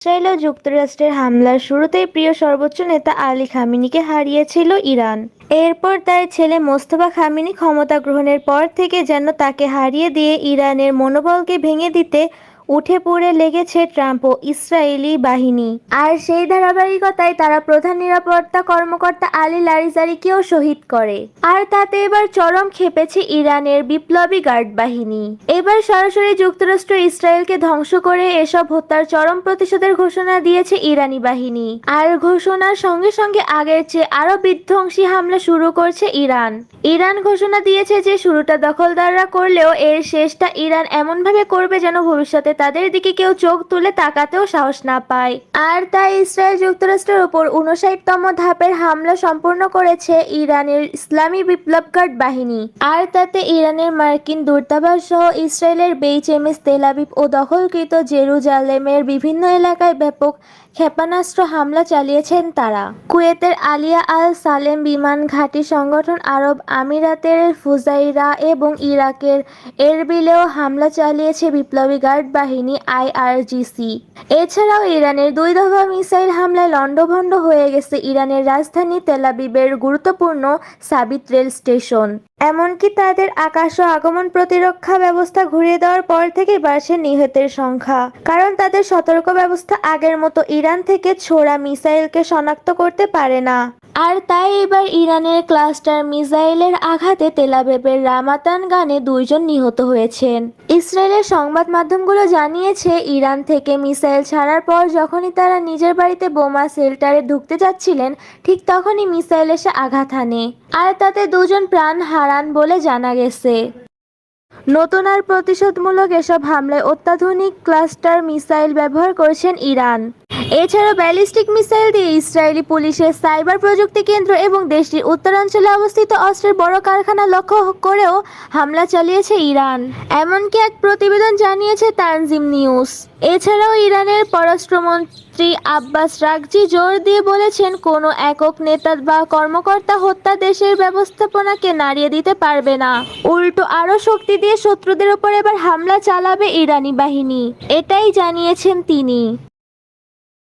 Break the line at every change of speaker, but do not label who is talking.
Israel ও যুক্তরাষ্ট্রের হামলার শুরুতেই প্রিয় সর্বোচ্চ নেতা আলী খামেনিকে হারিয়েছিল ইরান। এরপর তার ছেলে মোস্তফা খামেনি ক্ষমতা গ্রহণের পর থেকে যেন তাকে হারিয়ে দিয়ে ইরানের মনোবলকে ভেঙে দিতে উঠে পড়ে লেগেছে ট্রাম্প ও ইসরায়েলি বাহিনী। আর সেই ধারাবাহিকতায় তারা প্রধান নিরাপত্তা কর্মকর্তা আলী লারিজারিকেও শহীদ করে। আর তাতে এবার চরম ক্ষেপেছে ইরানের বিপ্লবী গার্ড বাহিনী। এবার সরাসরি যুক্তরাষ্ট্র ইসরায়েলকে ধ্বংস করে এসব হত্যার চরম প্রতিশোধের ঘোষণা দিয়েছে ইরানি বাহিনী। আর ঘোষণার সঙ্গে সঙ্গে আগের চেয়ে আরো বিধ্বংসী হামলা শুরু করছে ইরান। ইরান ঘোষণা দিয়েছে যে শুরুটা দখলদাররা করলেও এর শেষটা ইরান এমনভাবে করবে যেন ভবিষ্যতে তাদের দিকে কেউ চোখ তুলে তাকাতেও সাহস না পায়। আর তাই ইসরায়েল যুক্তরাষ্ট্রের উপর ৫৯তম ধাপের হামলা সম্পূর্ণ করেছে ইরানের ইসলামী বিপ্লব গার্ড বাহিনী। আর তাতে ইরানের মার্কিন দূতাবাস সহ ইসরায়েলের বেইচএমএস তেল আবিব ও দখলকৃত জেরুজালেমের বিভিন্ন এলাকায় ব্যাপক ক্ষেপণাস্ত্র হামলা চালিয়েছেন তারা। কুয়েতের আলিয়া আল সালেম বিমান ঘাঁটি সংগঠন, আরব আমিরাতের ফুজাইরা এবং ইরাকের এরবিলেও হামলা চালিয়েছে বিপ্লবী গার্ড বাহিনী আইআরজিসি। এছাড়াও ইরানের ২ দফা মিসাইল হামলায় লণ্ডভণ্ড হয়ে গেছে ইরানের রাজধানী তেল আবিবের গুরুত্বপূর্ণ সাবিত রেল স্টেশন। এমনকি তাদের আকাশ ও আগমন প্রতিরক্ষা ব্যবস্থা ঘুরিয়ে দেওয়ার পর থেকে বাড়ছে নিহতের সংখ্যা, কারণ তাদের সতর্ক ব্যবস্থা আগের মতো ইরান থেকে ছোড়া মিসাইলকে শনাক্ত করতে পারে না। আর তাই এবার ইরানের ক্লাস্টার মিসাইলের আঘাতে তেল আবিবের রামাতান গানে ২ জন নিহত হয়েছেন। ইসরায়েলের সংবাদ মাধ্যমগুলো জানিয়েছে, ইরান থেকে মিসাইল ছাড়ার পর যখনই তারা নিজের বাড়িতে বোমা শেল্টারে ঢুকতে যাচ্ছিলেন, ঠিক তখনই মিসাইল এসে আঘাত হানে। আর তাতে ২ জন প্রাণ হারান বলে জানা গেছে। নতুন আর প্রতিশোধমূলক এসব হামলায় অত্যাধুনিক ক্লাস্টার মিসাইল ব্যবহার করেছেন ইরান। এছাড়া ব্যালিস্টিক মিসাইল দিয়ে ইসরায়েলি পুলিশের সাইবার প্রযুক্তি কেন্দ্র এবং দেশটির উত্তরাঞ্চলে অবস্থিত অস্ত্রের বড় কারখানা লক্ষ্য করেও হামলা চালিয়েছে ইরান। এমনকি এক প্রতিবেদন জানিয়েছে তানজিম নিউজ। এছাড়াও ইরানের পররাষ্ট্রমন্ত্রী আব্বাস রাকজি জোর দিয়ে বলেছেন, কোনো একক নেতা বা কর্মকর্তা হত্যা দেশের ব্যবস্থাপনাকে নাড়িয়ে দিতে পারবে না। উল্টো আরও শক্তি দিয়ে শত্রুদের উপর এবার হামলা চালাবে ইরানি বাহিনী, এটাই জানিয়েছেন তিনি।